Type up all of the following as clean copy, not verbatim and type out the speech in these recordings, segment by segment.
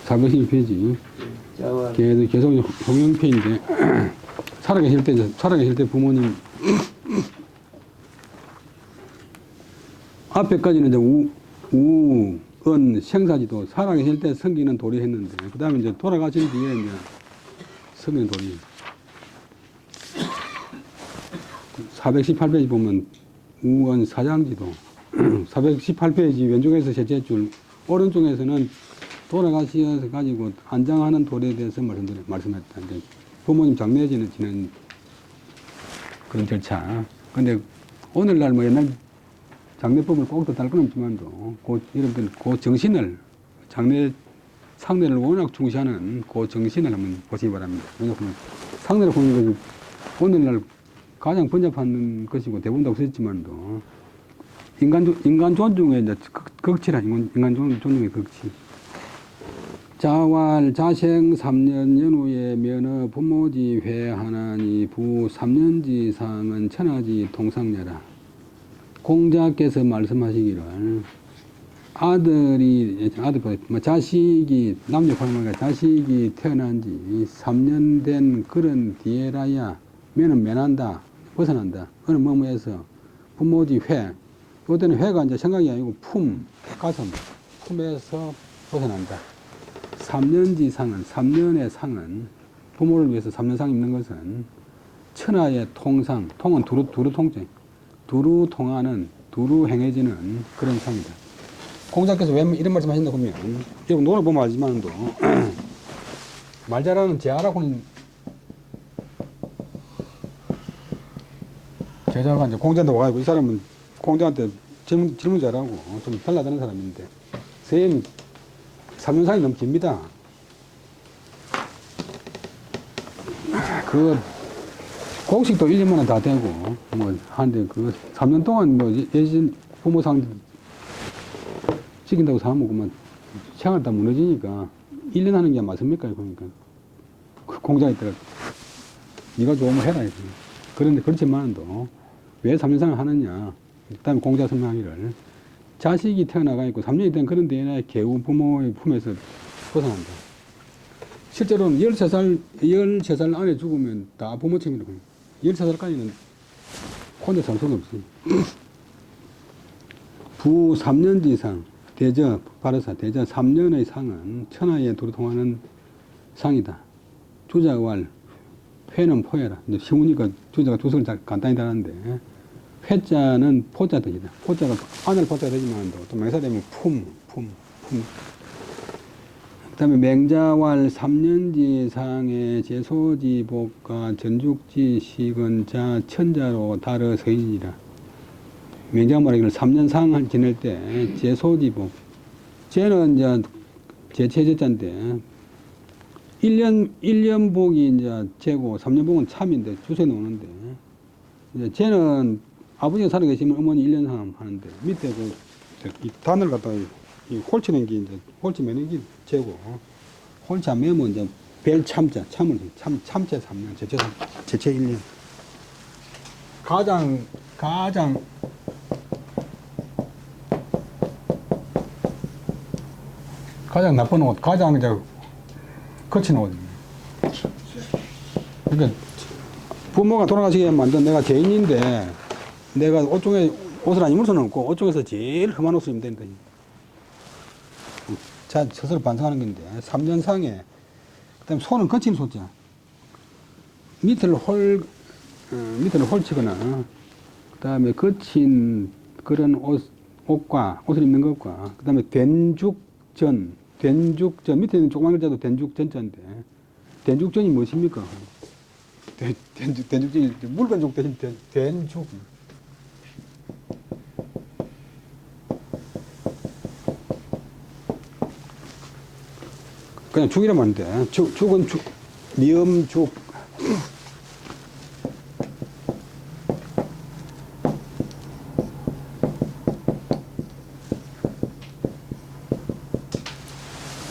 412페이지. 계속 홍영표인데, 살아계실 때 부모님, 앞에까지는 이제 은, 생사지도 살아계실 때 성기는 도리 했는데, 그 다음에 이제 돌아가신 뒤에 이제 성기는 도리. 418페이지 보면 우원 사장지도 418페이지 왼쪽에서 셋째 줄 오른쪽에서는 돌아가셔서 가지고 안장하는 도리에 대해서 말씀했다. 이제 부모님 장례 지는 그런 절차. 근데 오늘날 뭐 옛날 장례법을 꼭 따를 건 없지만도 여러분들 그 정신을 상례를 워낙 중시하는 그 정신을 한번 보시기 바랍니다. 왜냐하면 상례를 보는 것이 오늘날 가장 번잡한 것이고 대부분 다 없었지만도 인간 존중의 이제 극치란 인간 존중의 극치. 자활 자생 3년 연후에 면허 부모지 회하나니 부 3년지상은 천하지 동상녀라. 공자께서 말씀하시기를 자식이 남녀 관계가 자식이 태어난 지 3년 된 그런 뒤에라야 면은 면한다. 벗어난다. 어느 뭐뭐에서 부모지 회. 요때는 회가 이제 생각이 아니고 가슴, 품에서 벗어난다. 3년지 상은, 3년의 상은, 부모를 위해서 3년상 입는 것은 천하의 통상, 통은 두루 통제, 두루 통하는, 두루 행해지는 그런 상이다. 공자께서 왜 이런 말씀 하신다고 하면, 여러분 노래 보면 알지만도, 말 잘하는 제아라고는 제자가 이제 공자한테 와가지고 이 사람은 공자한테 질문 잘하고 좀 달라드는 사람인데, 선생님, 3년상이 너무 깁니다. 공식도 1년만에 다 되고, 뭐, 하는데, 3년 동안 뭐, 예전 부모상 지킨다고 사면 그만 생활 다 무너지니까, 1년 하는 게 맞습니까? 그러니까. 공자가 있더라고. 네가 좋으면 해라. 이렇게. 그런데 그렇지만도, 왜 3년상을 하느냐. 그 다음에 공자 설명하기를, 자식이 태어나가 있고 3년이 된 그런 데에나 개우 부모의 품에서 벗어난다. 실제로는 13살 안에 죽으면 다 부모 책임이라고 해요. 13살까지는 혼자 살 수가 없어요. 부 3년지상, 바르사, 대저 3년의 상은 천하에 두루 통하는 상이다. 주자왈, 회는 포해라. 이제 쉬우니까 주자가 두 석을 간단히 다는데, 회자는 포자 뜻이다. 포자가 하늘 포자가 되지만 또 명사되면 품. 그 다음에 맹자왈 3년지상의 제소지복과 전죽지식은 자 천자로 다르 서인이라. 맹자가 말하기를 3년상을 지낼 때 제소지복. 쟤는 이제 제체제자인데 1년 복이 이제 제고 3년 복은 참인데 주세 놓는데 이제 쟤는 아버지가 살아계시면 어머니 1년 하는데 밑에 이 단을 갖다가 이 홀치는 게 이제 홀치 매는 게 재고 홀치 안 매면 이제 벨 참자 참을 참제 3년 제체 1년 가장 나쁜 옷 가장 이제 거친 옷. 그러니까 부모가 돌아가시게 만든 내가 죄인인데 내가 옷 중에 옷을 안 입을 수는 없고 옷 중에서 제일 험한 옷을 입으면 된다. 자, 스스로 반성하는 건데 3년상에 그다음에 손은 거친 소자 밑을 홀치거나 그다음에 거친 그런 옷을 입는 것과 그다음에 된죽전 밑에 있는 조그만 글자도 된죽전자인데 된죽전이 무엇입니까? 된죽전이 물건족 대신 된죽. 그냥 죽이라면 안 돼. 죽은 미음죽.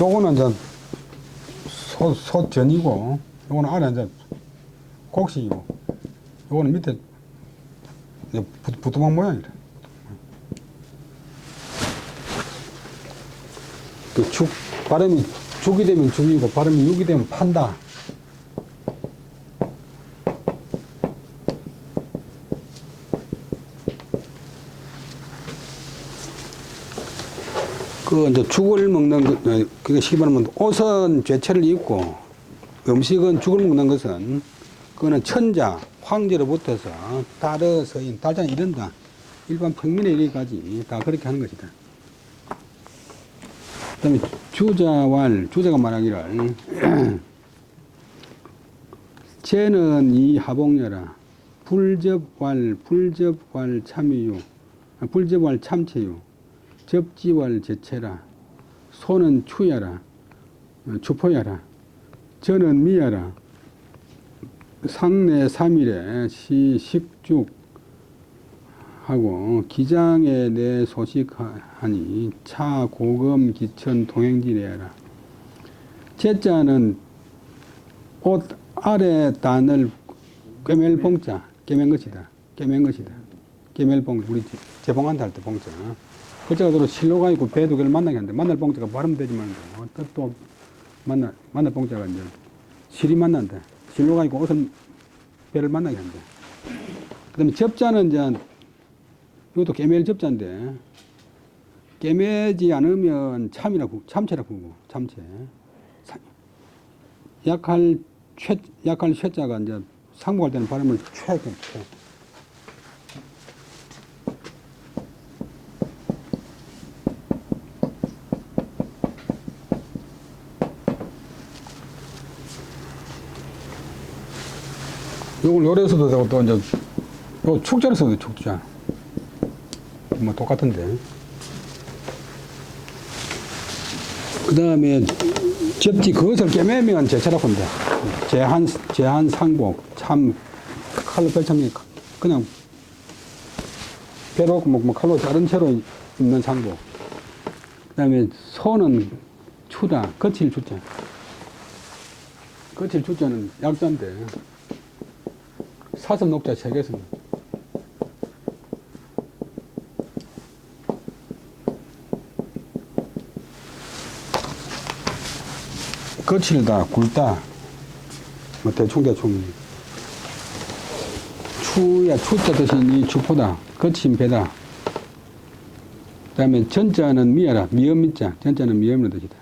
요거는 이제 소전이고, 요거는 안에 이제 곡식이고, 요거는 밑에 부뚜막 모양이래. 그 발음이 죽이 되면 죽이고 발음이 육이 되면 판다. 그 이제 죽을 먹는 그게 쉽게 말하면 옷은 죄체를 입고 음식은 죽을 먹는 것은 그거는 천자 황제로부터서 달의 서인 달자는 이른다. 일반 평민에 이르기까지 다 그렇게 하는 것이다. 그 다음에 주자왈, 주자가 말하기를 쟤는 이 하복녀라 불접왈 참유유 불접왈 참체유 접지왈 제체라 소는 추야라 추포야라 저는 미야라 상내 3일에 식죽 하고 기장에 내 소식하니 차 고금 기천 동행지례라. 제자는 옷 아래 단을 꿰맬 봉자 꿰맨 것이다. 꿰맬 봉 우리 재봉한다 할 때 봉자. 글자가 들어 실로가 있고 배 두 개를 만나게 하는데 만날 봉자가 발음되지만 또 만날 봉자가 이제 실이 만난다. 실로가 있고 옷은 배를 만나게 한다. 그다음에 접자는 이제 이것도 꿰맬 접자인데 꿰매지 않으면 참체라고 부르고 참체. 약할 쇠자가 이제 상복할 때는 발음을 최. 요걸 요래서도 되고 또 이제 요 축자로 써도 축자. 뭐 똑같은데. 그 다음에 접지 그것을 꿰매면 제체라고 한다. 제한 상복 참 칼로 펼쳐면 그냥 배로 뭐 칼로 자른 채로 입는 상복. 그 다음에 소는 추다 거칠 추자. 거칠 추자는 약자인데 사슴 녹자 책에서 거칠다, 굵다, 뭐 대충. 추야, 추자 뜻이 추포다, 거친 배다. 그 다음에 전자는 미야라, 미음미자, 전자는 미음의 뜻이다.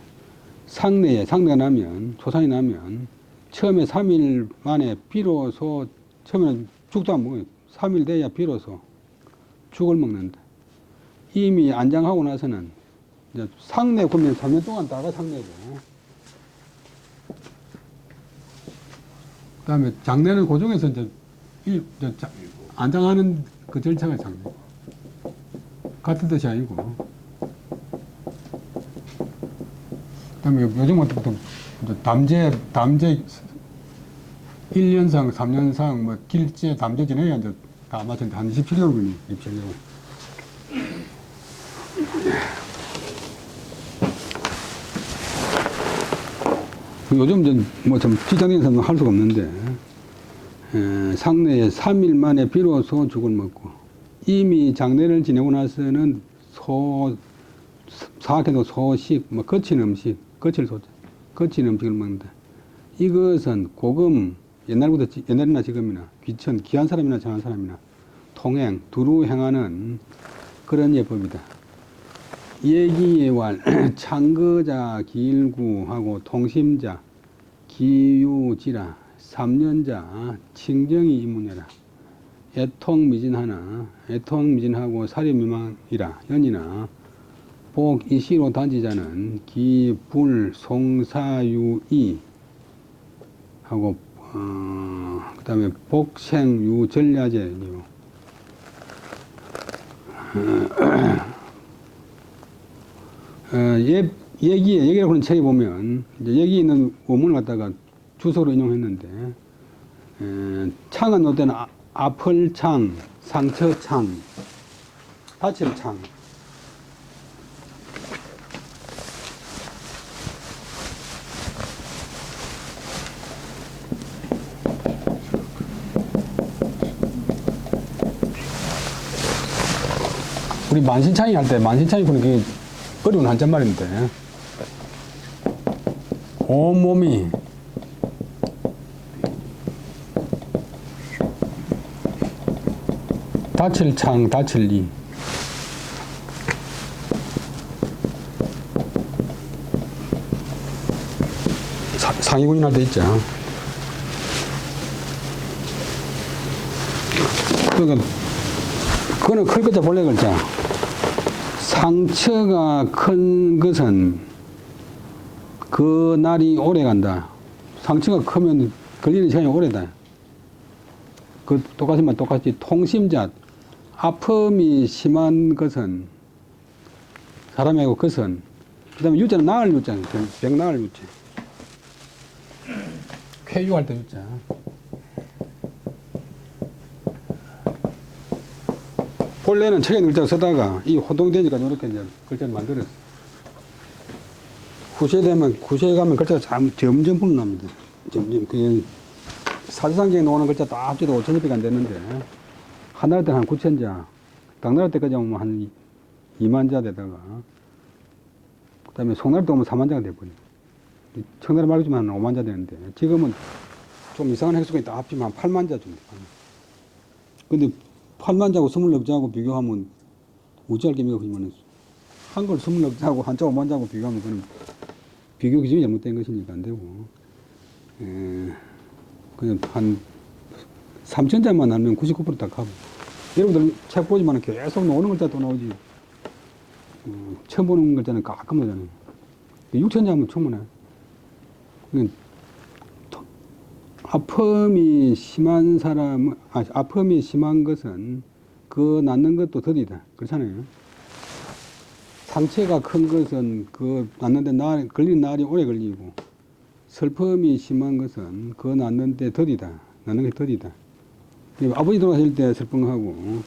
상내가 나면, 소산이 나면, 처음에 3일 만에 비로소, 처음에는 죽도 안 먹어요. 3일 돼야 비로소 죽을 먹는다. 이미 안장하고 나서는, 이제 상내 그러면 3년 동안 다가 상내고, 그 다음에 장례는 고종에서 이제 안장하는 그 절차가 장례. 같은 뜻이 아니고. 그 다음에 요즘 같은 것도 담제 1년상, 3년상, 뭐, 길제, 담제 지내야 이제 다 맞췄는데 한 27개월 걸리 입찰려고. 요즘 뭐 좀 지장에서는 할 수가 없는데, 상내에 3일 만에 비로소 죽을 먹고, 이미 장례를 지내고 나서는 사악해도 소식, 뭐 거친 음식, 거칠 음식을 먹는다. 이것은 고금, 옛날이나 지금이나 귀천, 귀한 사람이나 정한 사람이나 통행, 두루 행하는 그런 예법이다. 예기예왈, 창거자, 기일구하고 통심자, 기유지라, 삼년자, 칭정이 이문해라. 애통미진하고 사리미망이라, 연이나, 복이시로 단지자는 기, 불, 송사유이, 하고, 그 다음에 복생유 전야제요. 얘기라고 하는 책에 보면, 이제 여기 있는 원문을 갖다가 주소로 인용했는데, 창은 어때는 아플 창, 상처 창, 다칠 창. 우리 만신창이 할 때, 만신창이 보는 게 어려운 한자말인데, 온몸이 다칠창 다칠리 상위군이나 돼 있죠. 그러니까 그거는 클 글자 본래 글자. 상처가 큰 것은 그 날이 오래 간다. 상처가 크면 걸리는 시간이 오래다. 그 똑같으면 똑같이 통심자. 아픔이 심한 것은 사람이고 것은 그 다음에 유자는 나을 유자. 병 나을 유자. 쾌유할 때 유자. 본래는 책에 글자 쓰다가 이 호동되니까 이렇게 이제 글자를 만들었어. 후시에 가면 글자가 점점 불어납니다. 점점. 그 사지상경에 나오는 글자 다 합쳐도 5,000개밖에 안 되는데, 하나라 때는 한 9,000자, 당나라 때까지 오면 한 2만 자 되다가, 그 다음에 송나라 때 오면 4만 자가 돼버려. 청나라 말고지만 한 5만 자 되는데, 지금은 좀 이상한 획수가 다 합치면 한 8만 자 정도. 근데 8만 자고 24자하고 비교하면 우찌할 게 없지만 한글 24자하고 한자 5만 자하고 비교하면 그건 비교 기준이 잘못된 것이니까 안 되고 그냥 한 3,000자만 하면 99%다 가고 여러분들 책 보지만 계속 나오는 글자 또 나오지 처음 보는 글자는 가끔 나오잖아요. 6,000자 하면 충분해. 아픔이 심한 사람은, 아픔이 심한 것은 그 낫는 것도 더디다. 그렇잖아요. 상처가 큰 것은 그 낫는데 걸리는 날이 오래 걸리고, 슬픔이 심한 것은 그 낫는데 더디다. 낫는 게 더디다. 아버지 돌아가실 때 슬픔하고,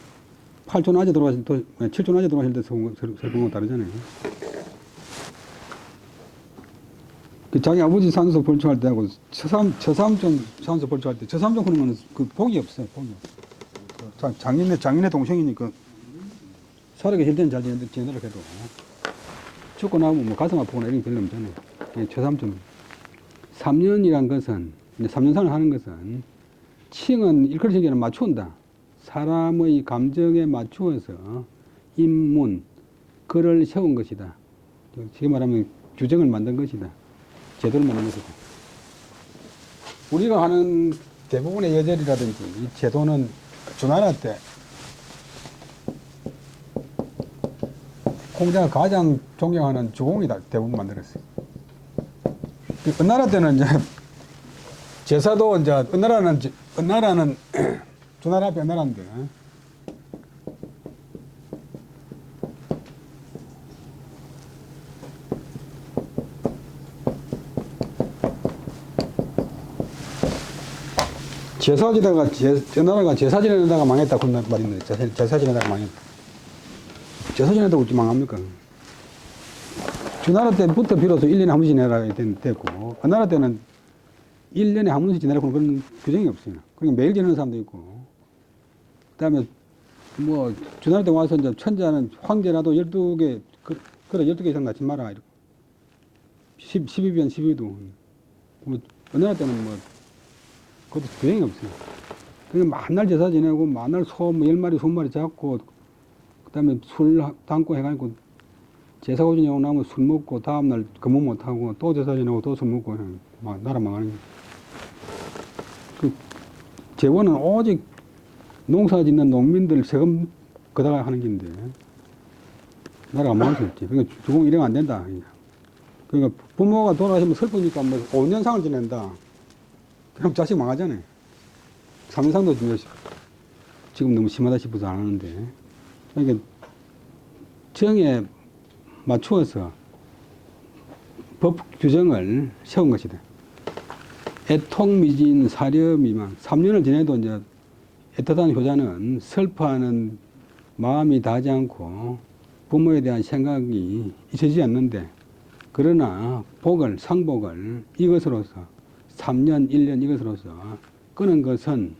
8촌 아재 돌아가실 때, 7촌 아재 돌아가실 때 슬픔하고 다르잖아요. 자기 아버지 산소 벌초할 때하고 처삼촌 산소 벌초할 때 처삼촌 그러면 그 복이 없어요. 복이 없어요. 장인의 동생이니까 살아계실 때는 잘 지내도록 해도 죽고 나면 뭐 가슴 아프거나 이런 게 별로 없잖아요. 처삼촌 3년이란 것은 3년산을 하는 것은 칭은 일컬이기에는 맞춘다. 사람의 감정에 맞추어서 인문 글을 세운 것이다. 지금 말하면 규정을 만든 것이다. 제도를 만든 것이고. 우리가 하는 대부분의 예절이라든지 이 제도는 주나라 때 공자가 가장 존경하는 주공이다 대부분 만들었어요. 은나라 때는 이제 제사도 이제 은나라는 주나라 앞에 은나라인데 제사 지내다가 은나라가 제사 지내다가 망했다 그런 말인데 제사 지내다가 망했다. 제사 지내다가 어찌 망합니까? 주나라 때부터 비로소 1년에 한 번씩 지내라 됐고 은나라 때는 1년에 한 번씩 지내라고 그런 규정이 없어요. 그러니까 매일 지내는 사람도 있고 그 다음에 뭐 주나라 때 와서 이제 천자는 황제라도 12개 그래 12개 이상 낳지 마라 이렇게 12변 12도 뭐 은나라 때는 뭐 그것도 규정이 없어요. 그러니까 만날 제사 지내고 만날 소 10마리 20마리 잡고 그 다음에 술 담고 해가지고 제사 오전에 나면 술 먹고 다음날 근무 못하고 또 제사 지내고 또 술 먹고 막 나라 망하는 거예요. 그 재원은 오직 농사 짓는 농민들 세금 거다가 하는 긴데 나라가 망할 수 있지. 그러니까 주공 일행 안 된다. 그러니까 부모가 돌아가시면 슬프니까 뭐 5년상을 지낸다. 그럼 자식 망하잖아요. 3년상도 지금 너무 심하다 싶어서 안 하는데. 그러니까 정에 맞추어서 법 규정을 세운 것이다. 애통미진 사려미망 3년을 지내도 이제 애틋한 효자는 슬퍼하는 마음이 닿지 않고 부모에 대한 생각이 잊혀지지 않는데 그러나 복을 상복을 이것으로서 3년 1년 이것으로서 끄는 것은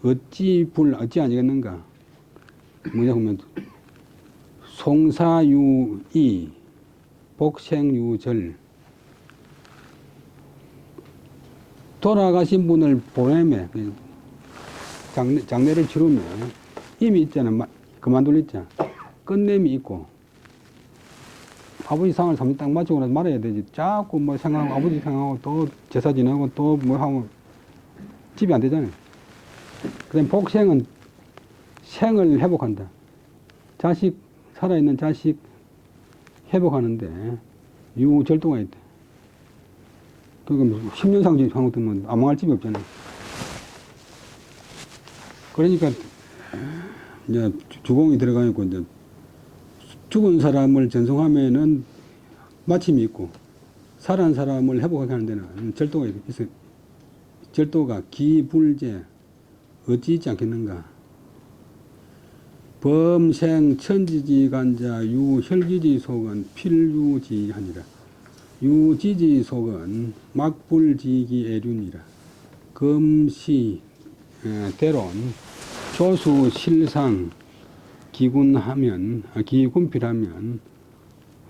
어찌 아니겠는가? 뭐냐 하면 송사유이 복생유절 돌아가신 분을 보내면, 장례를 치르면, 이미 있잖아. 그만둘 있잖아. 끝냄이 있고, 아버지 상을 3년 딱 마치고 나서 말해야 되지. 자꾸 뭐 생각하고, 아버지 생각하고, 또 제사 지내고, 또 뭐 하고, 집이 안 되잖아요. 그 다음에 복생은 생을 회복한다. 자식, 살아있는 자식 회복하는데, 유절도가 있대. 그러니까 10년 상으면 안 망할 집이 없잖아요. 그러니까, 이제 주공이 들어가니까 이제 죽은 사람을 전송하면은 마침이 있고, 살아난 사람을 회복하게 하는 데는 절도가 있어요. 절도가 기불제, 어찌 있지 않겠는가. 범생 천지지간자 유혈기지 속은 필유지하니라. 유지지 속은 막불지기 애륜이라. 금시 대론 조수 실상 기군필하면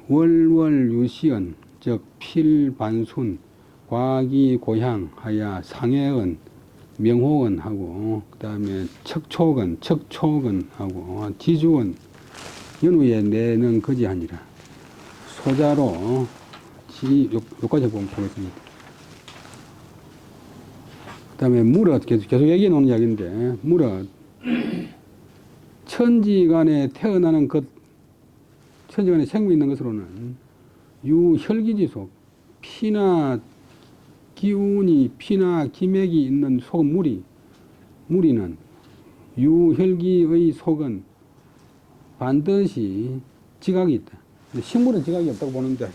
월월유시언 즉 필반순 과기 고향 하야 상해언 명호언하고 그 다음에 척초근하고 지주언 연후에 내는 거지하니라. 소자로 여기까지 보겠습니다. 그 다음에 무릇 계속 얘기해 놓은 이야기인데 무릇 천지간에 태어나는 것 천지간에 생명 있는 것으로는 유혈기지속 피나 기운이 피나 기맥이 있는 속 무리는 유혈기의 속은 반드시 지각이 있다. 식물은 지각이 없다고 보는데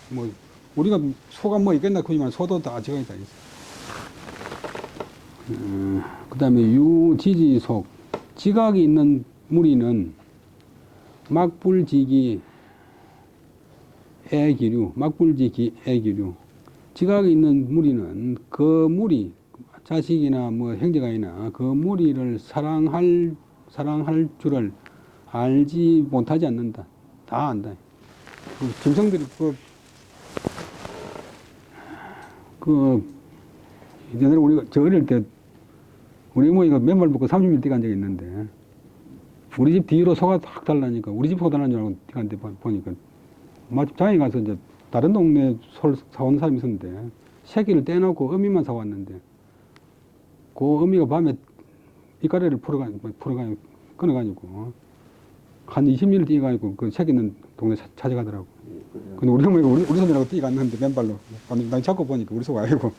뭐 우리가 소가 뭐 있겠나 그지만 소도 다 지각이 다 있어. 그 다음에 유지지속 지각이 있는 무리는 막불지기 애기류 지각이 있는 무리는 그 무리 자식이나 뭐 형제가이나 그 무리를 사랑할 줄을 알지 못하지 않는다. 다 안다. 짐승들이 옛날에 우리가 저 어릴 때 우리 어머니가 맨발 벗고 30일 뛰간 적이 있는데 우리 집 뒤로 소가 탁 달라니까 우리 집 소 달라는 줄 알고 뛰간데 보니까 마침 장에 가서 이제 다른 동네 소를 사온 사람이 있었는데 새끼를 떼놓고 어미만 사왔는데 그 어미가 밤에 이가래를 끊어가지고 한 20리를 뛰어가지고 그 새끼는 동네 찾아가더라고. 근데 우리 어머니가 우리 손이라고 뛰어갔는데 맨발로 난 잡고 보니까 우리 소가 아니고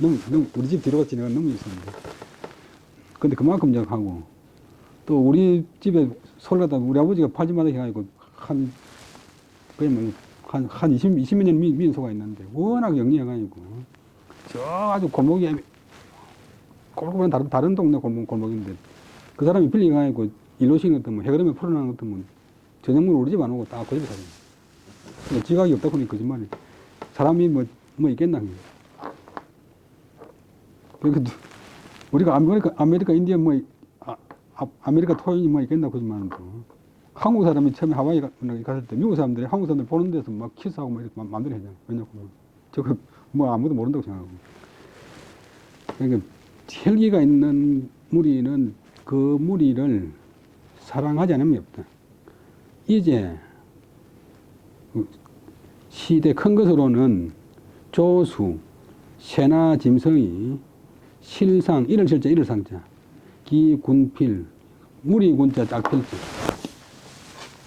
우리 집 뒤로 지나가 너무 있었는데 근데 그만큼 이제 하고 또 우리 집에 소를 갖다 우리 아버지가 팔집마다 해가지고 한 20몇 년 미인 소가 있는데 워낙 영리해가지고 저 아주 골목이 꼴꼴한 다른 동네 골목인데 그 사람이 빌려가지고 일로시는 것도 뭐 해그름에 풀어나는 것도 뭐 저녁물 우리 집 안 오고 딱 그 집에 살아요. 지각이 없다 보니 거짓말이 사람이 뭐 있겠나. 그러니까 우리가 아메리카 인디언 아메리카 토인이 뭐 있겠나 거짓말은 또 한국 사람이 처음에 하와이 갔을 때 미국 사람들이 한국 사람들 보는 데서 막 키스하고 막 이렇게 마음대로 하잖아요. 왜냐면 저거 뭐 아무도 모른다고 생각하고. 그러니까 혈기가 있는 무리는 그 무리를 사랑하지 않으면 없다. 이제 시대 큰 것으로는 조수, 새나 짐승이 실상, 일을 실자, 일을 상자, 기군필, 무리 군자, 짝필자.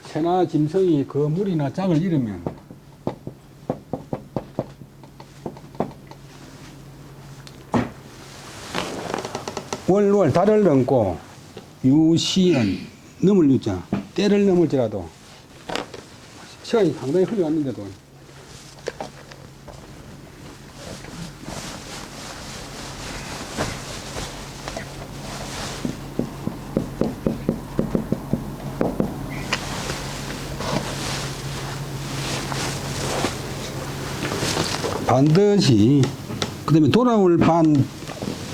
새나 짐승이 그 무리나 짝을 잃으면 월월 달을 넘고 유시은 넘을 유자 때를 넘을지라도 시간이 상당히 흘러갔는데도 반드시 그 다음에 돌아올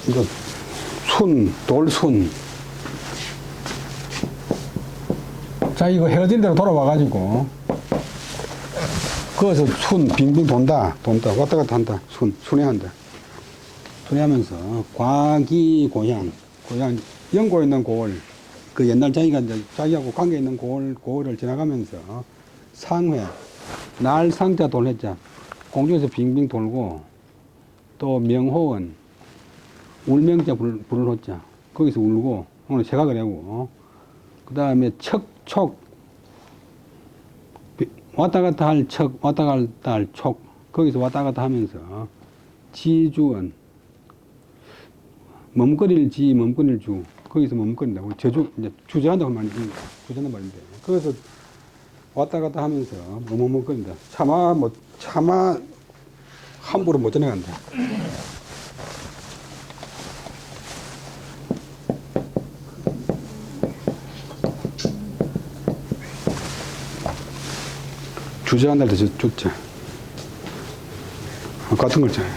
이거 돌순 자 이거 헤어진 대로 돌아와가지고 거기서 빙빙 돈다 왔다 갔다 한다 순회한다. 소리하면서 과기고향, 고향, 연고에 있는 고을, 그 옛날 자기가 이제 자기하고 관계 있는 고을을 지나가면서 상회, 날 상자 돌했자, 공중에서 빙빙 돌고, 또 명호원, 울명자 불을 헛자, 거기서 울고, 오늘 새각을 하고, 그 다음에 척, 왔다 갔다 할 척, 왔다 갔다 할 촉, 거기서 왔다 갔다 하면서, 지주원, 머뭇거릴 지, 머뭇거릴 주, 거기서 머뭇거린다고. 저주, 이제 주저한다고 주저한단 말인데. 그래서 왔다 갔다 하면서 머뭇거린다. 차마 함부로 못 지나간다. 주저한다고 해서 쫓자. 같은 걸잖아요.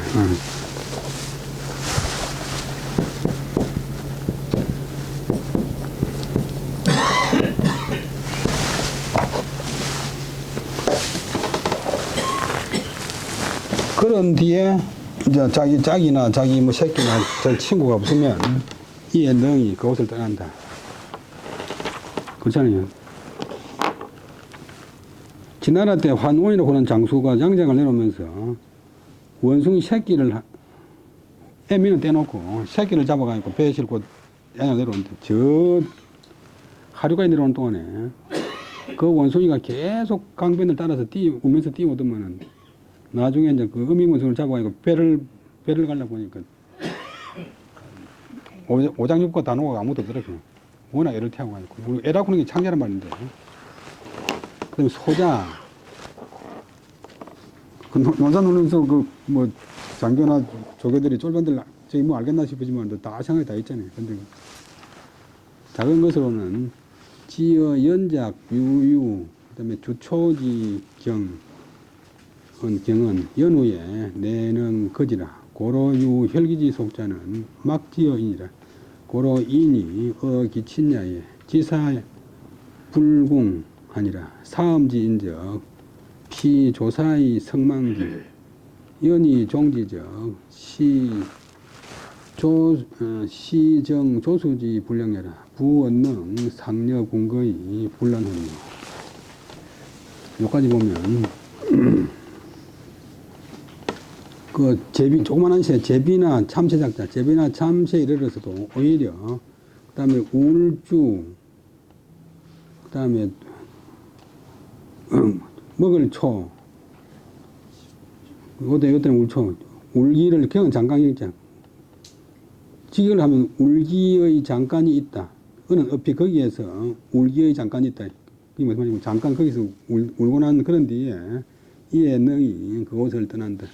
그런 뒤에 이제 자기 짝이나 자기 뭐 새끼나 저 친구가 없으면 이에 능이 그곳을 떠난다. 그렇잖아요. 지나라 때 환원이라고 하는 장수가 양장을 내놓으면서 원숭이 새끼를 애미는 떼놓고 새끼를 잡아가지고 배에 싣고 양을 내려오는데 저 하류가 내려오는 동안에 그 원숭이가 계속 강변을 따라서 우면서 뛰어오더만은 나중에 이제 그 어미원숭이를 잡아가지고 배를 가려고 보니까 오장육부 단호가 아무도 없더라고요. 워낙 애를 태워가지고. 애라고 하는 게 창자란 말인데. 그 다음에 소자. 그 논산 놀면서 뭐 장교나 조교들이 쫄반들 저기 뭐 알겠나 싶으지만 다 생각이 다 있잖아요. 근데 작은 것으로는 지어, 연작, 유유, 그 다음에 주초지, 경은 연후에 내는 거지라. 고로유 혈기지 속자는 막지어이니라. 고로인이 기친야에 지사 불궁하니라. 사음지인적 피조사의 성망기 연이 종지적 시정 조수지 불량여라. 부언능 상녀 궁거의 불란하니. 여기까지 보면 그 조그만한 새, 제비나 참새 작자, 제비나 참새에 이르러서도 오히려 그 다음에 울주, 그 다음에 먹을 초, 이때는 울초, 울기를 경은 장관이 있잖아. 직역을 하면 울기의 장관이 있다. 어는 어피 거기에서 울기의 장관이 있다. 그게 무슨 말이냐면 잠깐 거기서 울고 난 그런 뒤에 이에 능이 그곳을 떠난다.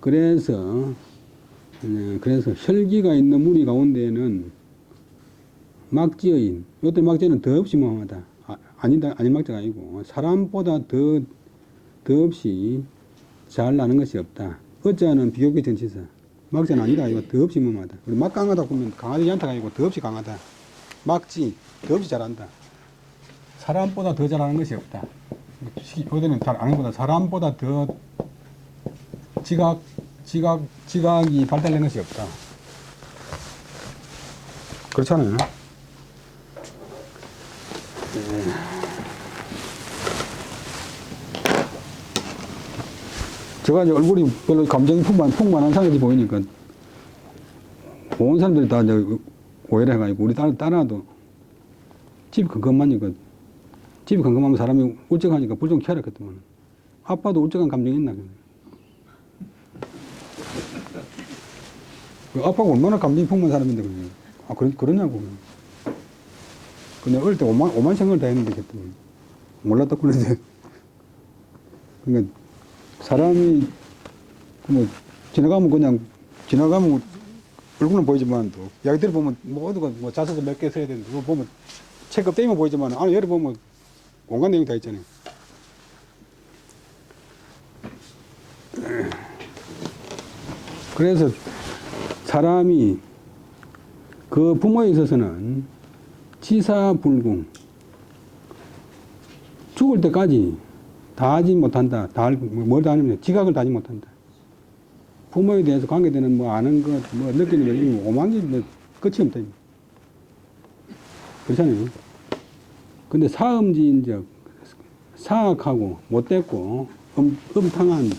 그래서 혈기가 있는 무리 가운데에는 막지어인, 이때 막지어는 더없이 모험하다. 아닌 막자가 아니고 사람보다 더없이 잘 나는 것이 없다. 어자는 비교계 정치사. 막자는 아니다. 이거 더없이 모험하다. 우리 막 강하다 보면 강하지 않다가 아니고 더없이 강하다. 막지 더없이 잘한다. 사람보다 더 잘하는 것이 없다. 이때는 아니보다 사람보다 더 지각이 발달된 것이 없다. 그렇잖아요. 제가 이제 얼굴이 별로 감정이 풍만한 사람이 보이니까 온 사람들이 다 이제 오해를 해가지고 우리 딸아도 집이 근검하니까 집이 근검하면 사람이 울적하니까 불 좀 켜라 그랬더만 아빠도 울적한 감정이 있나 그래. 아빠가 얼마나 감정이 풍부한 사람인데, 그러냐고. 근데 어릴 때 오만 생각을 다 했는데, 그랬더니. 몰랐다 그러는데. 그러니까, 사람이, 지나가면 얼굴은 보이지만, 또, 이야기들 보면, 모두가 자서서 몇 개 써야 되는데, 그거 보면, 책 껍데기만 보이지만, 안에 열어보면, 온갖 내용이 다 있잖아요. 그래서, 사람이 그 부모에 있어서는 치사불궁 죽을 때까지 다 하지 못한다. 뭘 다 하냐면 지각을 다 하지 못한다. 부모에 대해서 관계되는 뭐 아는 것, 뭐 느끼는 것, 이 오만 게 뭐 끝이 없다. 그렇잖아요. 근데 사음지인적, 사악하고 못됐고 음탕한,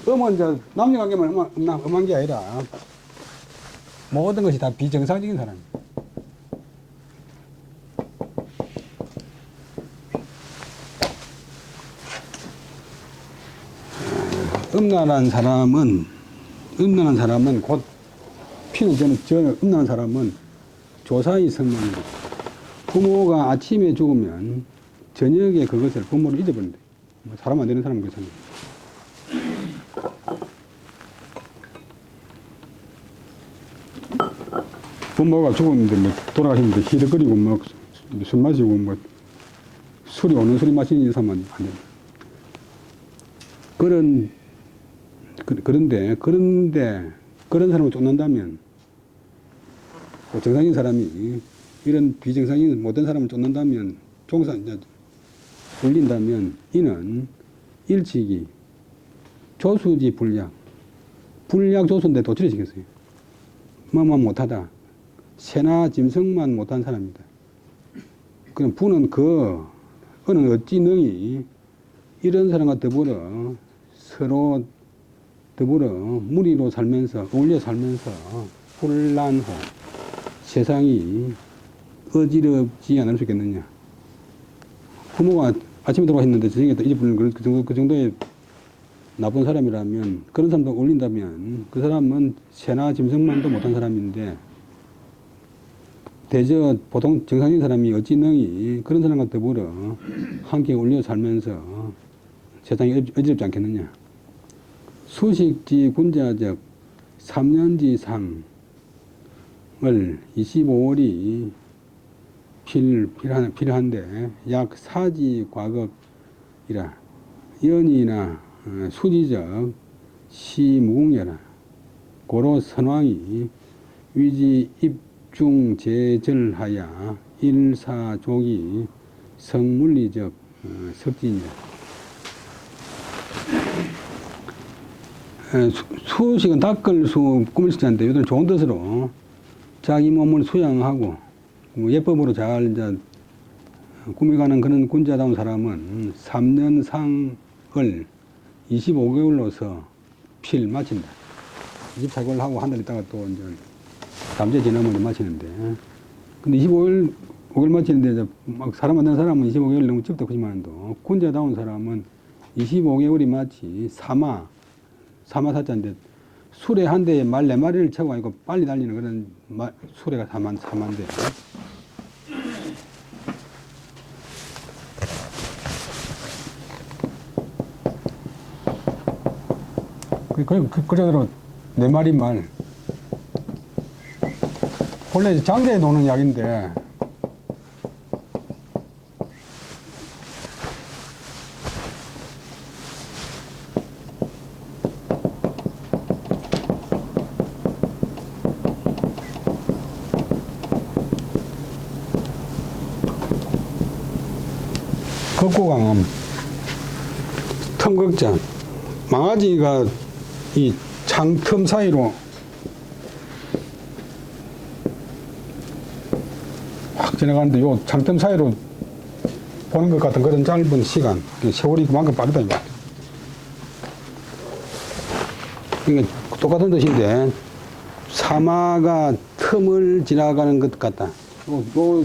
음은 이제 남녀관계만 음한 게 아니라 모든 것이 다 비정상적인 사람이에요. 음란한 사람은 곧 피는 저는 음란한 사람은 조사의 성명입니다. 부모가 아침에 죽으면 저녁에 그것을 부모를 잊어버린다. 사람 안 되는 사람은 그렇잖아요. 부모가 죽었는데 뭐 돌아가셨는데 히득거리고 뭐 술 마시고 뭐 술이 오는 술이 마시는 사람은 안 된다. 그런데 그런 사람을 쫓는다면 정상인 사람이 이런 비정상인 못된 사람을 쫓는다면 울린다면 이는 일찍이 조수지 불량 조수인데 도출이 시켰어요. 뭐만 못하다. 새나 짐승만 못한 사람이다. 그럼 부는 그는 어찌 능히 이런 사람과 서로 더불어 무리로 살면서 어울려 살면서 혼란후 세상이 어지럽지 않을 수 있겠느냐. 부모가 아침에 돌아가셨는데 저녁에 또 잊어버리는 그 정도의 나쁜 사람이라면 그런 사람도 어울린다면 그 사람은 새나 짐승만도 못한 사람인데 대저 보통 정상적인 사람이 어찌 능히 그런 사람과 더불어 함께 어울려 살면서 세상이 어지럽지 않겠느냐. 수식지 군자적 3년지 상을 25월이 필요한데 약 4지 과극이라 연이나 수지적 시무궁여라 고로 선왕이 위지 입중 제절하야 일사족이 성물리적 석진이라. 수식은 닦을 수 꾸밀 수 있는데 요즘 좋은 뜻으로 자기 몸을 수양하고 예법으로 잘 이제 꾸며가는 그런 군자다운 사람은 3년 상을 25개월로서 필 마친다. 24개월 하고 한 달 있다가 또 이제 잠재 지나면 마치는데, 근데 5개월 마치는데 이제 막 사람 만나는 사람은 25개월 너무 짧다 그지만도 군자다운 사람은 25개월이 마치 사마사자인데 수레 한 대에 말 4마리를 차고 가니까 빨리 달리는 그런 수레가 사마인데 그대로 4마리 말 원래 장대에 노는 약인데 겁고강음 텀극장 망아지가 이 창틈 사이로 확 지나가는데 요 창틈 사이로 보는 것 같은 그런 짧은 시간, 세월이 그만큼 빠르다. 그러니까 똑같은 뜻인데 사마가 틈을 지나가는 것 같다. 요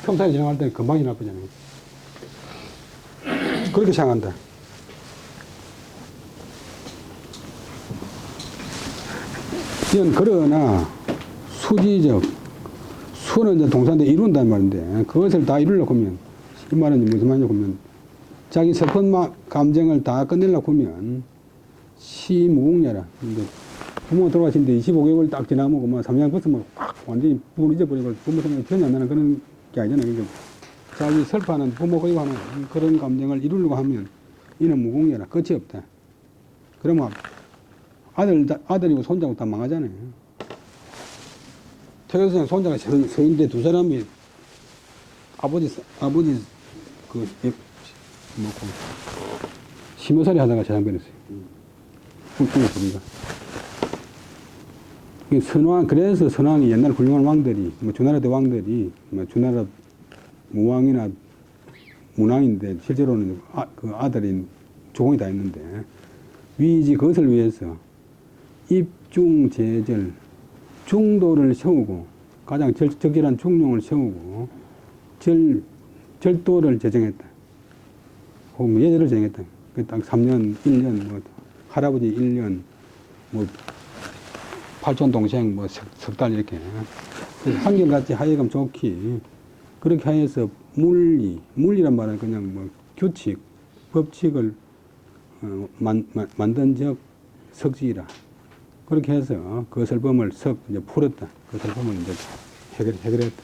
틈 사이 지나갈 때 금방 지날 거잖아요. 그렇게 생각한다. 그러나 수지적 수는 이제 동사인데 이룬단 말인데 그것을 다 이루려고 하면 이 말은 무슨 말이냐고 하면 자기 슬픈 감정을 다 끝내려고 하면 시무궁여라. 근데 부모 돌아가신데 25개월 딱 지나면 막 3년 벌써 막 완전히 부모를 잊어버리고 부모 생각이 전혀 안 나는 그런 게 아니잖아요. 그러니까 자기 슬퍼하는 부모 그리워하는 그런 감정을 이루려고 하면 이는 무궁여라. 끝이 없다. 그러면 아들이고 손자고 다 망하잖아요. 태교선생 손자가 서인데 두 사람이 아버지 심어살이 하다가 재산 버렸어요. 우리가. 그래서 선왕이 옛날 훌륭한 왕들이, 주나라 대 왕들이, 주나라 무왕이나 문왕인데, 실제로는 그 아들인 조공이 다 있는데, 위지 그것을 위해서 입중제절, 중도를 세우고, 가장 적절한 중용을 세우고, 절도를 제정했다. 혹은 예절을 제정했다. 딱 3년, 1년, 할아버지 1년, 팔촌 동생 석 달 이렇게. 한결같이 하여금 좋기. 그렇게 하여서 물리란 말은 그냥 규칙, 법칙을 만든 적 석지이라. 그렇게 해서 그 설범을 이제 풀었다. 그 설범을 이제 해결했다.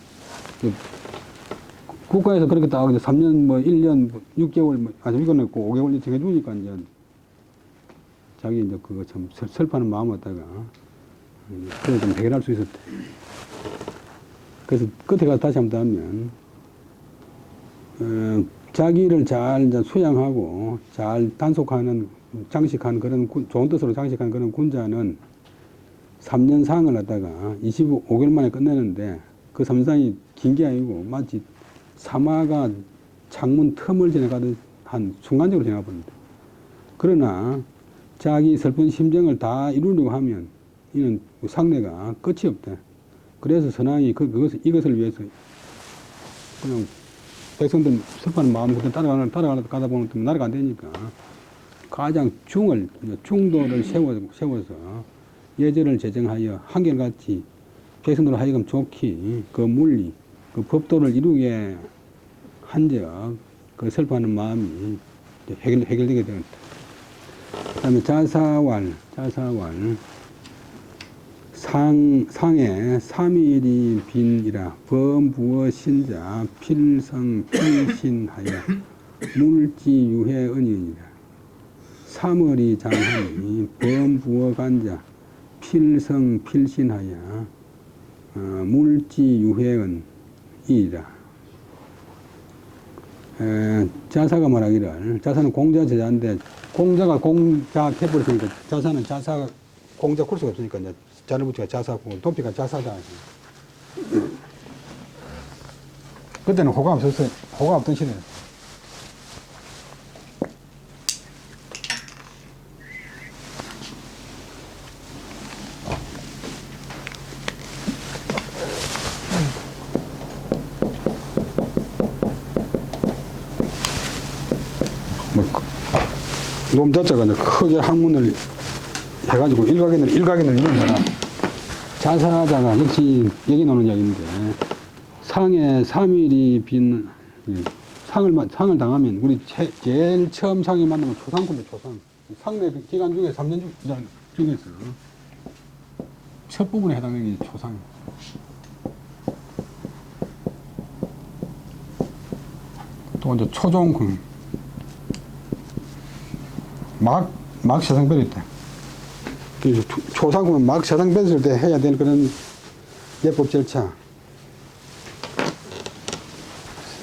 국가에서 그렇게 딱 3년, 1년, 6개월, 이거는 꼭 5개월 정해주니까 이제 자기 이제 그거 참 슬퍼하는 마음 갖다가 그걸 좀 해결할 수 있었대. 그래서 끝에 가서 다시 한번 하면, 자기를 잘 이제 수양하고 잘 단속하는, 장식한 그런 좋은 뜻으로 장식한 그런 군자는 3년 상을 갖다가 25개월 만에 끝내는데 그 3년상이 긴 게 아니고 마치 사마가 창문 틈을 지나가듯 한 순간적으로 지나가버립니다. 그러나 자기 슬픈 심정을 다 이루려고 하면 이는 상례가 끝이 없다. 그래서 선왕이 이것을 위해서 그냥 백성들 슬퍼하는 마음을 그때 따라가다 보면 나라가 안 되니까 가장 중도를 세워서 예절을 제정하여 한결같이 백성들 하여금 좋기 그 물리, 그 법도를 이루게 한적 그 슬퍼하는 마음이 해결되게 되었다. 그 다음에 자사왈. 상에 삼일이 빈이라 범부어 신자 필성 필신하여 물지유해 은인이라. 삼월이 장하니 범부어 간자 필성 필신하여 물지유해 은이라. 자사가 말하기를, 자사는 공자 제자인데 공자가 공자 해버렸으니까 자사는 자사 공자 쿨 수가 없으니까 이제 자를 붙이가 자사고 도피가 자사다. 그때는 호가 없었어요. 호가 없던 시대에. 놈 자체가 이제 크게 항문을 해가지고 일각견을 이루잖아. 자사자가 역시 여기 나오는 이야기인데, 상에 3일이 빈, 상을 당하면, 우리 제일 처음 상이 만나면 초상군데, 초상. 상내 기간 중에 3년 중에서 첫 부분에 해당되는 게 초상. 또 이제 초종군. 막 세상별이 있다. 그래서 초상군은 막 세상 뺐을 때 해야 될 그런 예법 절차.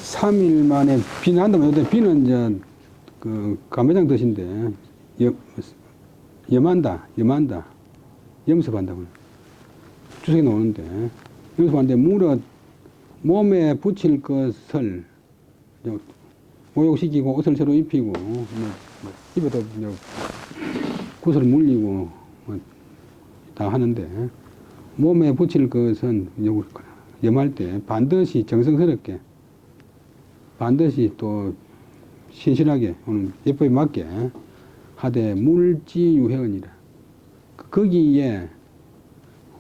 3일 만에 비는 한다면, 비는 이제 그 감회장 뜻인데, 염한다. 염습한다고. 주석에 나오는데, 염습하는데, 무릇 몸에 붙일 것을 모욕시키고 옷을 새로 입히고, 입에다 구슬을 물리고, 다 하는데, 몸에 붙일 것은 염할 때 반드시 정성스럽게, 반드시 또 신실하게, 오늘 예법에 맞게 하되 물지유해언이라. 거기에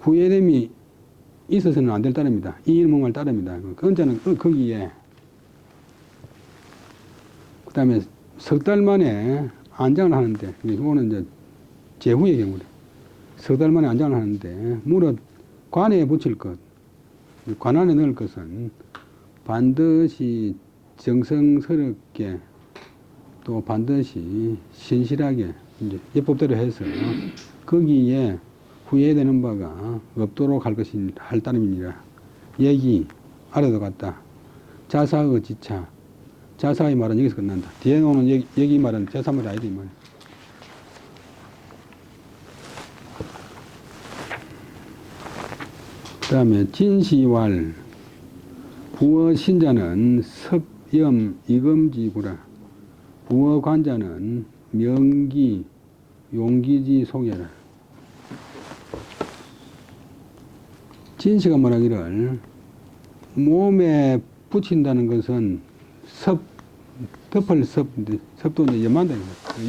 후회됨이 있어서는 안 될 따름이다. 이일몽할 따름이다. 언제는 거기에, 그 다음에 석 달 만에 안장을 하는데, 이거는 이제 제후의 경우래. 석 달 만에 안장을 하는데, 무릇 관에 붙일 것, 관 안에 넣을 것은 반드시 정성스럽게 또 반드시 신실하게 이제 예법대로 해서 거기에 후회되는 바가 없도록 할 따름이니라. 얘기 아래도 같다. 자사의 지차. 자사의 말은 여기서 끝난다. 뒤에 오는 얘기 말은 제3말이 아니다 이 말. 그 다음에 진시왈, 부어신자는 섭염, 이금지구라. 부어관자는 명기, 용기지 속여라. 진시가 말하기를 몸에 붙인다는 것은 덮을 섭도 이제 염한다.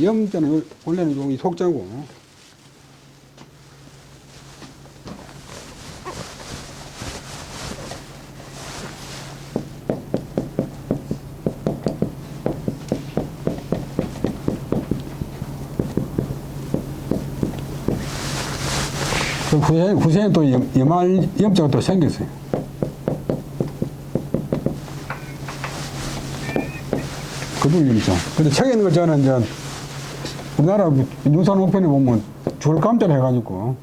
염자는 원래는 여기 속자고, 후세에 또 염할 염자가 또 생겼어요. 거둘염자. 근데 책에 있는 거 저는 이제 우리나라 유산 우편에 보면 줄감자를 해가지고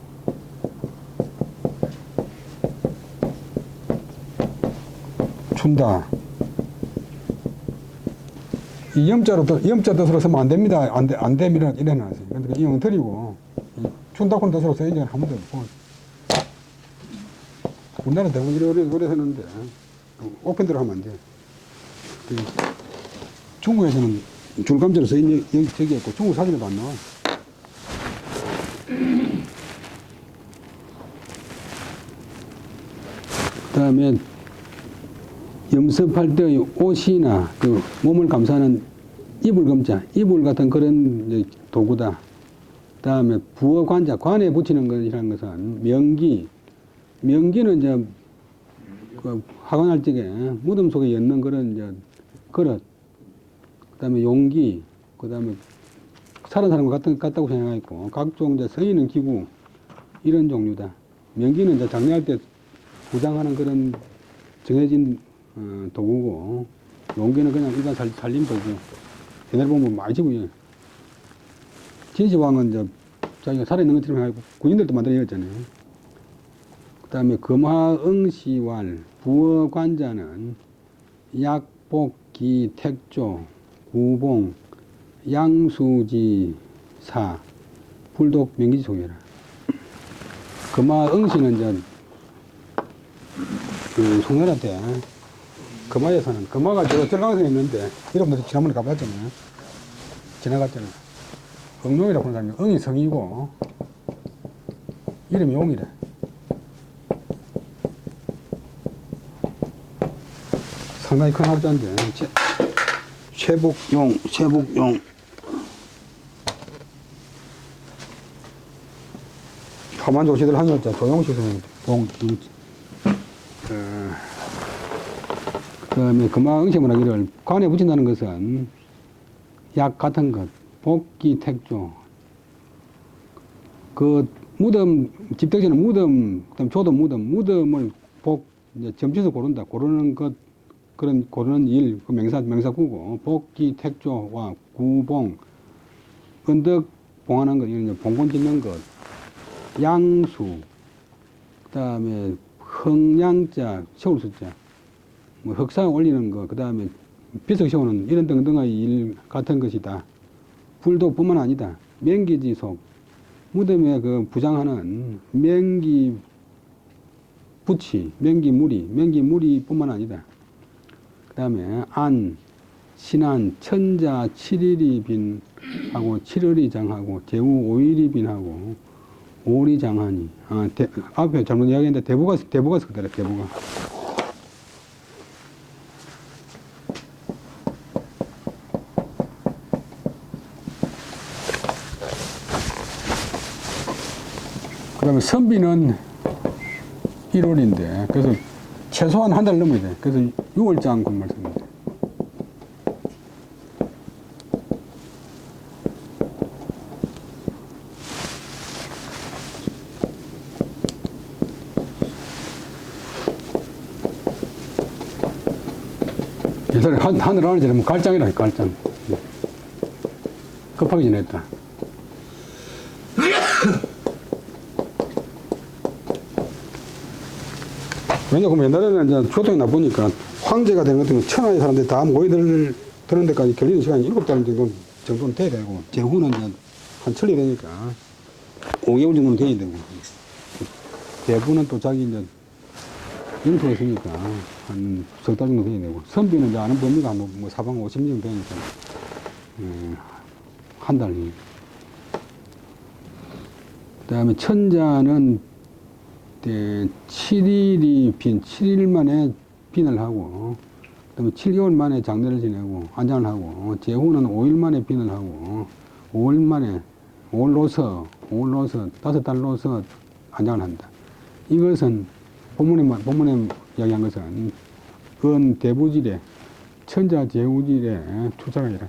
춘다. 이 염자 뜻으로 쓰면 안 됩니다. 안 됩니다. 이래 놨어요. 근데 이 엉터리고 춘다고는 뜻으로 써야지 한 번도 없고. 우리나라 대부분 이래 쓰는데 우편대로 하면 안 돼. 중국에서는 줄감자로 써있는 여기 저기 있고 중국 사진에도 안 나와. 그 다음에 염습할 때의 옷이나 그 몸을 감싸는 이불검자, 이불 같은 그런 도구다. 그 다음에 부어관자, 관에 붙이는 것이라는 것은 명기는 이제 그 화관할 적에 무덤 속에 엮는 그런 이제 그릇, 그 다음에 용기, 그 다음에 사는 사람과 같다고 생각하고 각종 이제 서있는 기구 이런 종류다. 명기는 이제 장례할 때 부장하는 그런 정해진 도구고, 용기는 그냥 일반 살림 도구. 옛날 보면 많이 지고요. 진시황은 이제 자기가 살아있는 것처럼 해가지고 군인들도 만들어냈잖아요. 그 다음에 금화응시왈, 부어관자는 약복기, 택조, 구봉, 양수지사, 불독, 명기지 속여라. 금화응시는 이제 그 송나라 때 금화에서는 금화가 저 절강성에 있는데 여러분들이 지난번에 가봤잖아요. 지나갔잖아요. 응용이라고 하는 사람이 응이 성이고 이름이 용이래. 상당히 큰 합자인데 쇠복용 파만 조시들 한 글자 조용식 선생님 그 다음에 금화응시문 하기를 관에 붙인다는 것은 약 같은 것, 복기, 택조, 그 무덤, 집덕지는 무덤, 그다음 조도 무덤을 이제 점쳐서 고르는 것, 고르는 일, 그 명사구고, 복기, 택조와 구봉, 언덕 봉하는 것, 이런 봉건 짓는 것, 양수, 그 다음에 흥양자, 세울수자, 뭐 흑상 올리는 거, 그 다음에 비석 세우는 이런 등등의 일 같은 것이다. 불독뿐만 아니다. 명기지속, 무덤에 그 부장하는 명기 부치, 명기무리뿐만 아니다. 그 다음에 안, 신안, 천자, 칠일이 빈하고 칠월이 장하고 제우 오일이 빈하고 오리 장하니. 앞에 잘못 이야기했는데 대부가 쓰더라. 대부가. 그 다음에 선비는 1월인데, 그래서 최소한 한 달 넘어야 돼. 그래서 6월장 군 말씀입니다. 옛날에 하늘 안에 지나면 갈장이라 해, 갈장. 급하게 지냈다. 왜냐하면 옛날에는 이제 교통이 나쁘니까 황제가 되는 것 같으면 천하의 사람들이 다 모여들 드는 데까지 걸리는 시간이 7달 정도는 돼야 되고, 제후는 이제 한 천리 되니까 5개월 정도는 돼야 되고, 대부는 또 자기 이제 영토가 있으니까 한 석 달 정도 돼야 되고, 선비는 이제 아는 범위가 뭐 사방 50리 정도 되니까, 한 달. 그 다음에 천자는 7일 만에 빈을 하고, 그 다음에 7개월 만에 장례를 지내고, 안장을 하고, 제후는 5일 만에 빈을 하고, 5일 만에, 5일로서, 5달로서 안장을 한다. 이것은 본문에 이야기한 것은 대부질에, 천자 제후질에 출사가니라.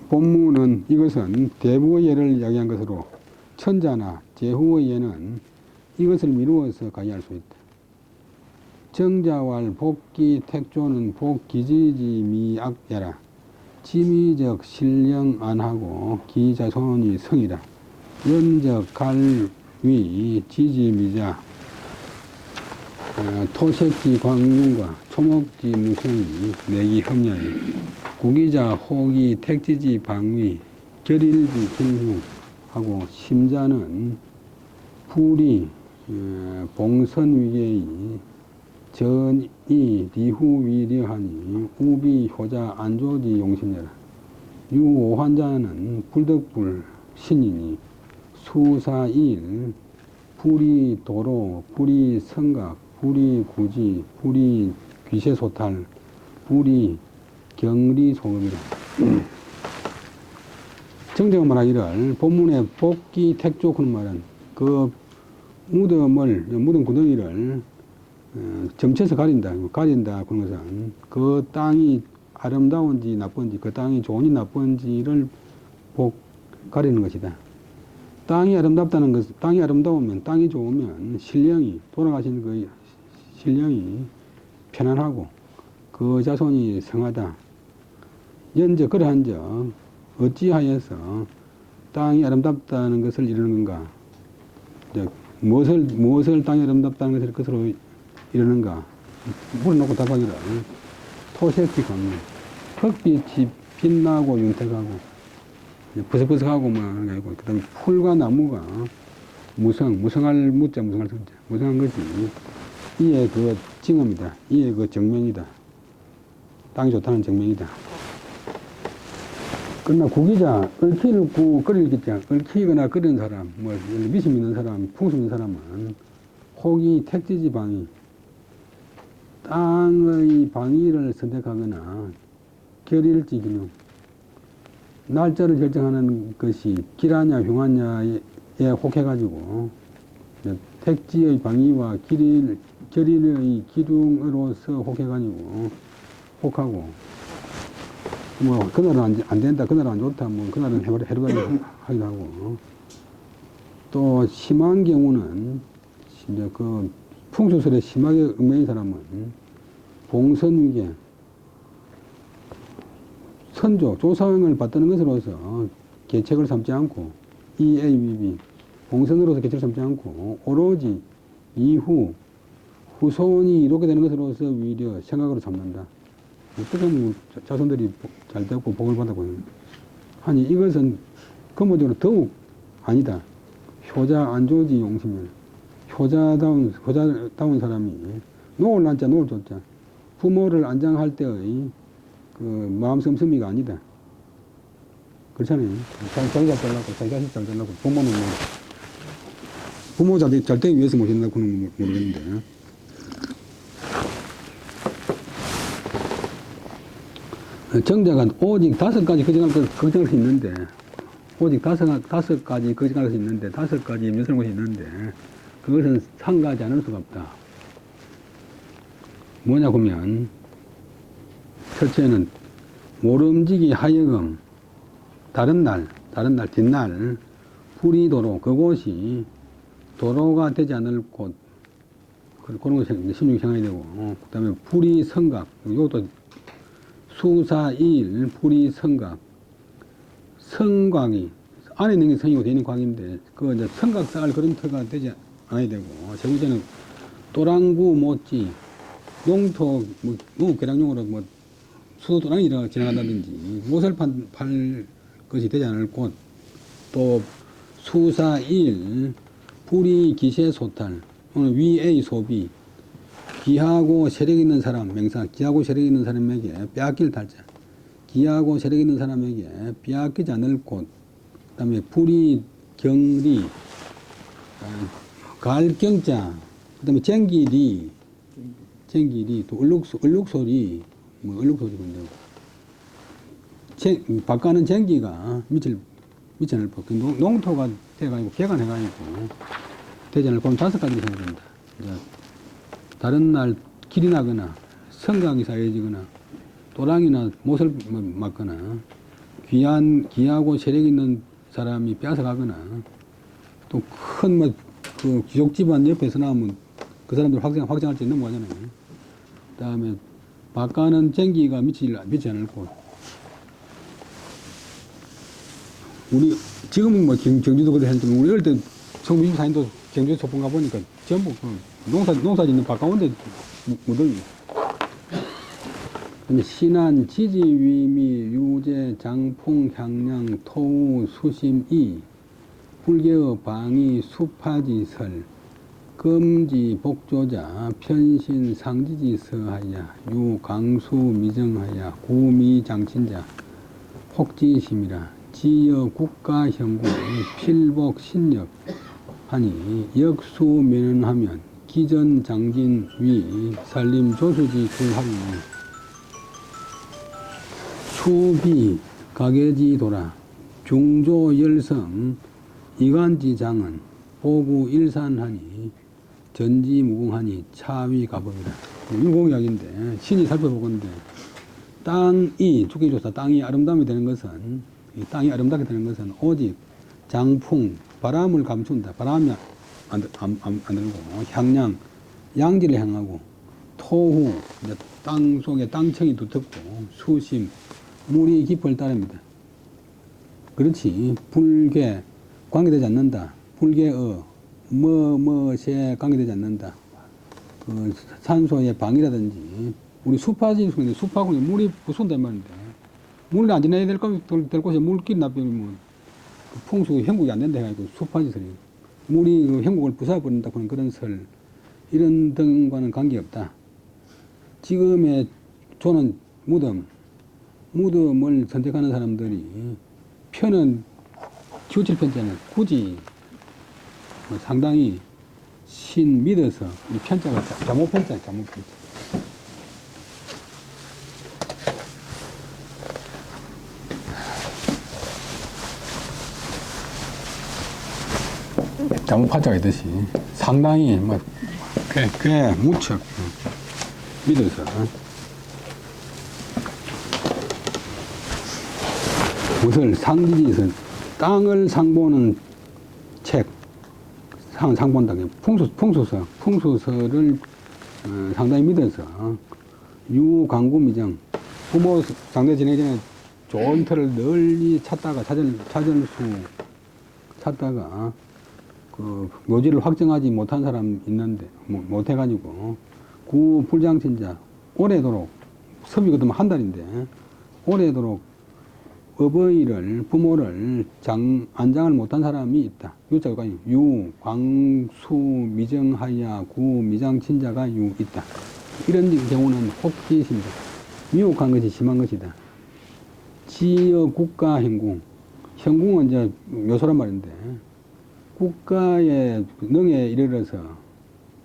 본문은 이것은 대부의 예를 이야기한 것으로 천자나 제후의 예는 이것을 미루어서 가이할 수 있다. 정자왈 복기 택조는 복기지지 미악예라. 지미적 신령 안하고 기자손이 성이라. 연적 갈위 지지미자 토색지 광윤과 초목지 무성이 내기 험야이. 구기자 호기 택지지 방위 결일지 진후하고 심자는 풀이 봉선위계의 전이 리후위려하니 우비 효자 안조지 용심녀라. 유오환자는 불덕불 신이니 수사일 불이 도로 불이 성각 불이 구지 불이 귀세소탈 불이 경리소금이라. 정정을 말하기를 본문의 복기 택조 그런 말은 그 무덤 구덩이를 점쳐서 가린다 그런 것은 그 땅이 아름다운지 나쁜지, 그 땅이 좋은지 나쁜지를 가리는 것이다. 땅이 아름다우면, 땅이 좋으면 돌아가신 그 신령이 편안하고 그 자손이 성하다. 그러한즉 어찌하여서 땅이 아름답다는 것을 이루는 건가? 무엇을 땅이 아름답다는 것으로 이러는가? 물어놓고 답하기를 토색지 광명, 흙빛이 빛나고 윤택하고 버석버석하고 그 다음에 풀과 나무가 무성할 무자 무성할 성자 무성한 것이 이에 그 징험이다. 이에 그 정명이다. 땅이 좋다는 정명이다. 그러나 구기자 얽히를 끓일 기자 얽히거나 끓이는 사람 미심 있는 사람 풍수 있는 사람은 혹이 택지지 방위 땅의 방위를 선택하거나 결일지 기능 날짜를 결정하는 것이 기라냐 흉하냐에 혹해가지고 택지의 방위와 결일의 기둥으로서 혹해가지고 혹하고 그날은 안 된다 그날은 안 좋다 그날은 해루가리 하기도 하고 또 심한 경우는 이제 그 풍수설에 심하게 얽매인 사람은 봉선위계 선조 조상을 받드는 것으로서 계책을 삼지 않고 EABB 봉선으로서 계책을 삼지 않고 오로지 후손이 이렇게 되는 것으로서 위려 생각으로 삼는다. 어떻게 하면 자손들이 잘 되고 복을 받고 하니 이것은 근본적으로 더욱 아니다. 효자 안조지 용심면 효자다운 사람이 노을 난자 노을 줬자 부모를 안장할 때의 그 마음 씀씀이가 아니다. 그렇잖아요. 자기 잘 되려고 자기 자식 잘 되려고 부모는 부모 잘 되기 위해서 모신다고는 모르겠는데 정자가 오직 5가지 걱정할 수 있는데 오직 5가지 걱정할 수 있는데 5가지 염려스러운 것이 있는데 그것은 상가하지 않을 수가 없다. 뭐냐 보면 첫째는 모름지기 하여금 다른 날 뒷날 불이도로 그곳이 도로가 되지 않을 곳 그런 것이 신중히 생각이 되고 그 다음에 불이 성각 이것도 수사일 불이 성각 성곽이 안에 있는 게 성이고 되는 곽인데 그 이제 성각 쌓을 그런 터가 되지 않아야 되고 세 번째는 또랑구 못지 농토 계량용으로 수도 또랑이 지나간다든지 못을 팔 것이 되지 않을 곳 또 수사일 불이 기세 소탈 위의 소비 귀하고 세력 있는 사람, 명사, 귀하고 세력 있는 사람에게 빼앗길 달자. 귀하고 세력 있는 사람에게 빼앗기지 않을 곳. 그 다음에 불이, 경리, 갈경자, 그 다음에 쟁기리, 또 얼룩소리, 뭐 얼룩소리 근데 바깥는 쟁기가 미칠 않을 법. 농토가 돼가지고 개간해가지고 되지 않을 법. 5가지 해야 된다. 다른 날 길이 나거나 성각이 쌓여지거나 또랑이나 못을 맞거나 귀하고 세력 있는 사람이 뺏어가거나 또 큰 뭐 그 귀족 집안 옆에서 나오면 그 사람들 확장할 수 있는 거잖아요. 그 다음에 바깥는 쟁기가 미치지 않을 곳. 우리 지금은 뭐 경주도 그래 했는데 우리 어릴 때 1924년도 경주에 소풍 가보니까 전부 농사 짓는 바깥원데 묻어요. 신안, 지지, 위미, 유제, 장풍, 향량, 토우, 수심이, 불개의 방위, 수파지, 설, 금지, 복조자, 편신, 상지지, 서하야, 유, 강수, 미정하야, 구미, 장친자, 혹지심이라, 지여, 국가, 형국, 필복, 신력, 하니, 역수, 면허하면, 기전, 장진, 위, 살림, 조수지, 굴하니, 수비, 가계지, 돌아, 중조, 열성, 이간지, 장은, 보구, 일산하니, 전지, 무궁하니, 차위, 가법이라. 일공약인데, 신이 살펴보건데, 땅이, 주기조사, 땅이 아름다움이 되는 것은, 이 땅이 아름답게 되는 것은 오직 장풍, 바람을 감춘다. 바람이 안 들고, 향량, 양지를 향하고, 토후, 땅 속에 땅청이 두텁고, 수심, 물이 깊을 따릅니다. 그렇지. 불계, 관계되지 않는다. 불계의, 새 관계되지 않는다. 그 산소의 방이라든지, 우리 숲하지, 숲하고 물이 부순단 말인데, 물이 안 지나야 될 곳에 물길 납병이면, 그 풍수, 형국이 안 된다 해가지고 숲하지 소리. 물이 그 형국을 부숴버린다 하는 그런 설, 이런 등과는 관계없다. 지금의 조는 무덤을 선택하는 사람들이 편은 기호칠 편자는 굳이 상당히 신 믿어서 이 편자가 잘못 편자. 잘못 판자가 있듯이 상당히 꽤 무척 믿어서 무엇을 상지지에서 땅을 상보는 책, 상본다. 풍수설을 상당히 믿어서 유광구미정, 부모 상대 지내기 전에 좋은 터를 널리 찾다가 찾다가 그 묘지를 확정하지 못한 사람 있는데 못해가지고 구 불장친자 오래도록 섭이 그러면 한 달인데 오래도록 부모를 안장을 못한 사람이 있다. 유자가 유, 광수, 미정하야, 구, 미장친자가 있다. 이런 경우는 혹지심이다. 미혹한 것이 심한 것이다. 지여 국가 행궁. 형궁은 이제 묘소란 말인데, 국가의 능에 이르러서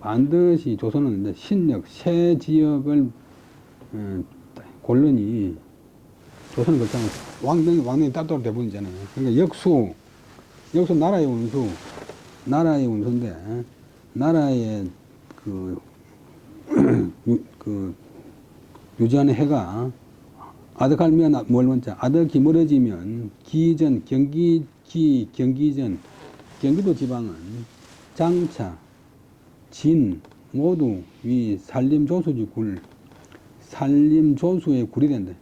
반드시 조선은 이제 신력, 새 지역을 골르니 조선은 그렇잖아요. 왕릉이 따뜻한 대부분이잖아요. 그러니까 역수 나라의 운수인데, 나라의 유지하는 해가 아득하면 멀먼자, 아득히 멀어지면 기전, 경기전, 경기도 지방은 장차, 진, 모두 위 산림조수지 산림조수의 굴이 된다.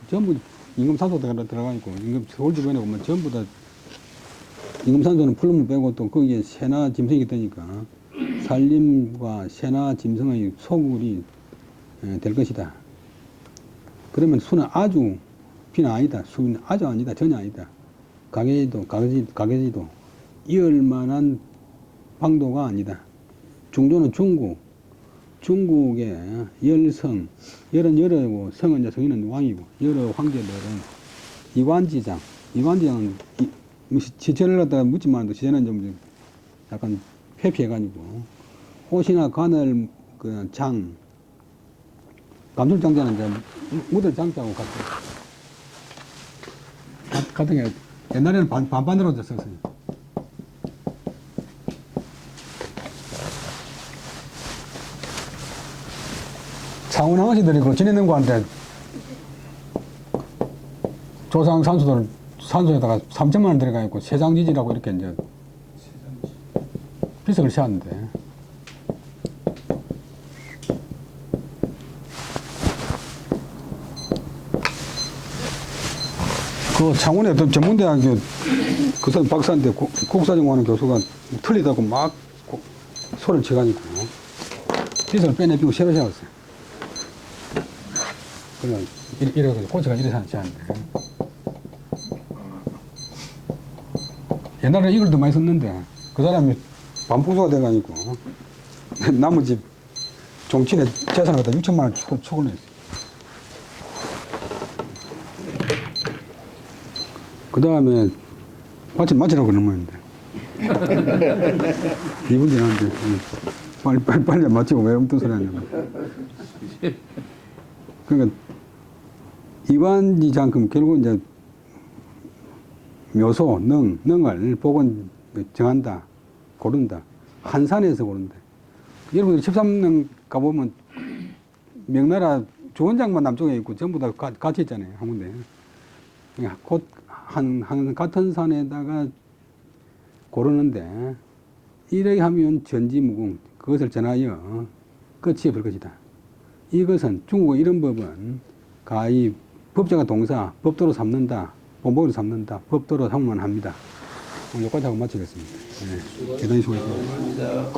전부 임금산소 들어가 있고, 서울 주변에 보면 전부 다 임금산소는 풀름을 빼고 또 거기에 새나 짐승이 뜨니까 산림과 새나 짐승의 소굴이 될 것이다. 그러면 수는 아주 비는 아니다. 수는 아주 아니다. 전혀 아니다. 가계지도 이을만한 방도가 아니다. 중도는 중국, 중국의 열성, 여러 성은 이제 성인은 왕이고, 여러 황제들은 이관지장은 시체를 갖다가 묻지만 시체는 좀 약간 회피해가지고, 옷이나 관을 그 감술장자는 이제 묻을 장자하고 같은 게 옛날에는 반반으로 썼어요. 상운왕씨들이 그 지내는 거한테 조상 산소에다가 3천만 원 들어가 있고 세장지지라고 이렇게 이제 비석을 세웠는데, 그 창원의 어떤 전문대학교 그 사람 박사인데 국사정원하는 교수가 틀리다고 막 소리를 쳐가지고 비석을 빼내고 새로 세웠어요. 그러면 이래서 고치가 이래 하지 않는데, 옛날에 이걸 더 많이 썼는데 그 사람이 반풍수가 돼가지고 나머지 종친의 재산을 갖다 6천만 원 초과를 했어요. 그 다음에 마치라고 그러는 모양인데 이분이 하는데 빨리 마치고 왜 없던 소리 하냐고. 그러니까 이관지장금 결국 이제 묘소, 능을 복은 정한다, 고른다. 한산에서 고른다. 여러분들 13년 가보면 명나라 주원장만 남쪽에 있고 전부 다 같이 있잖아요, 한 군데. 곧 같은 산에다가 고르는데, 이래 하면 전지무궁, 그것을 전하여 끝이 볼 것이다. 이것은 중국의 이런 법은 가히 법자가 동사, 법도로 삼는다, 본보기로 삼는다, 법도로 삼으면 합니다. 여기까지 하고 마치겠습니다. 네, 대단히 수고하셨습니다.